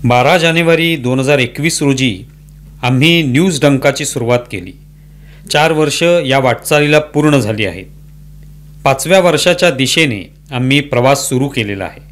12 जानेवारी 2021 रोजी आम्ही न्यूज डंकाची सुरुवात केली। 4 वर्ष या वाटचालीला पूर्ण झाली आहेत। 5व्या वर्षाच्या दिशेने आम्ही प्रवास सुरू केलेला आहे।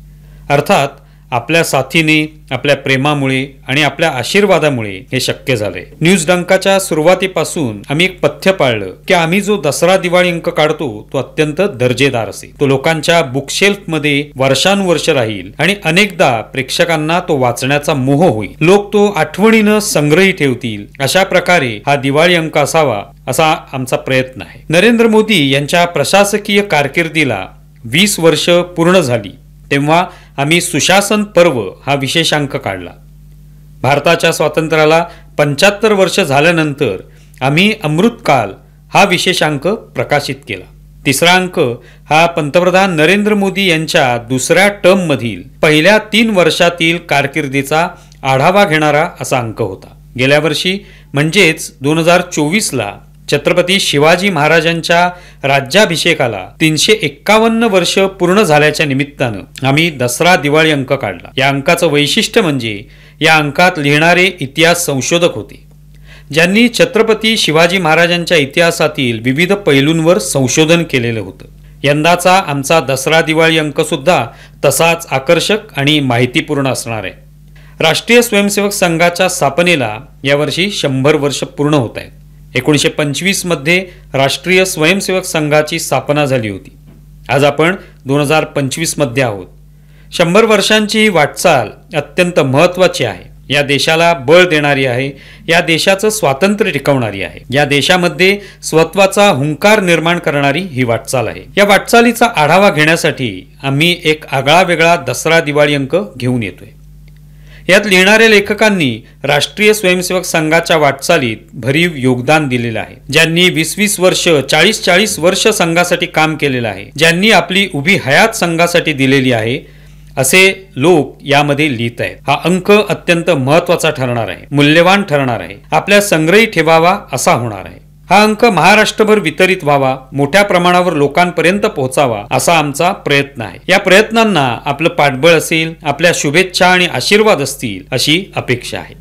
अर्थात आपल्या साथीने, आपल्या प्रेमामुळे आणि आपल्या आशीर्वादामुळे हे शक्य झाले। न्यूज डंकाच्या सुरुवातीपासून आम्ही एक पथ्य पाळलं की आम्ही जो दसरा दिवाळी अंक काढतो तो अत्यंत दर्जेदार असेल, तो लोकांच्या बुकशेल्फमध्ये वर्षानुवर्ष राहील आणि अनेकदा प्रेक्षकांना तो वाचण्याचा मोह होईल। लोक तो आठवणीनं संग्रही ठेवतील, अशा प्रकारे हा दिवाळी अंक असावा असा आमचा प्रयत्न आहे। नरेंद्र मोदी यांच्या प्रशासकीय कारकिर्दीला 20 वर्ष पूर्ण झाली तेव्हा आम्ही सुशासन पर्व हा विशेषांक काढला। भारताच्या स्वातंत्र्याला 75 वर्ष झाल्यानंतर आम्ही अमृतकाल हा विशेषांक प्रकाशित केला। तिसरा अंक हा पंतप्रधान नरेंद्र मोदी यांच्या दुसऱ्या टर्म मधील पहिल्या 3 वर्षातील कारकिर्दीचा आढावा घेणारा असा अंक होता। गेल्या वर्षी म्हणजेच 2024 ला छत्रपती शिवाजी महाराजांच्या राज्याभिषेकाला 351 वर्ष पूर्ण झाल्याच्या निमित्तानं आम्ही दसरा दिवाळी अंक काढला। या अंकाचं वैशिष्ट्य म्हणजे या अंकात लिहिणारे इतिहास संशोधक होते, ज्यांनी छत्रपती शिवाजी महाराजांच्या इतिहासातील विविध पैलूंवर संशोधन केलेलं होतं। यंदाचा आमचा दसरा दिवाळी अंक सुद्धा तसाच आकर्षक आणि माहितीपूर्ण असणार आहे। राष्ट्रीय स्वयंसेवक संघाच्या स्थापनेला यावर्षी 100 वर्ष पूर्ण होत आहेत। 1925 मध्ये राष्ट्रीय स्वयंसेवक संघाची स्थापना झाली होती। आज आपण 2025 मध्ये आहोत। 100 वर्षांची ही वाटचाल अत्यंत महत्त्वाची आहे। या देशाला बळ देणारी आहे, या देशाचं स्वातंत्र्य टिकवणारी आहे, या देशामध्ये स्वत्वाचा हुंकार निर्माण करणारी ही वाटचाल आहे। या वाटचालीचा आढावा घेण्यासाठी आम्ही एक आगळा वेगळा दसरा दिवाळी अंक घेऊन येतोय। यात लिहिणाऱ्या लेखकांनी राष्ट्रीय स्वयंसेवक संघाच्या वाटचालीत भरीव योगदान दिलेलं आहे, ज्यांनी 20-20 वर्ष 40-40 वर्ष संघासाठी काम केलेलं आहे, ज्यांनी आपली उभी हयात संघासाठी दिलेली आहे, असे लोक यामध्ये लिहित आहेत। हा अंक अत्यंत महत्त्वाचा ठरणार आहे, मूल्यवान ठरणार आहे, आपल्या संग्रही ठेवावा असा होणार आहे। हा अंक महाराष्ट्रभर वितरित व्हावा, मोठ्या प्रमाणावर लोकांपर्यंत पोहोचावा असा आमचा प्रयत्न आहे। या प्रयत्नांना आपलं पाठबळ असेल, आपल्या शुभेच्छा आणि आशीर्वाद असतील अशी अपेक्षा आहे।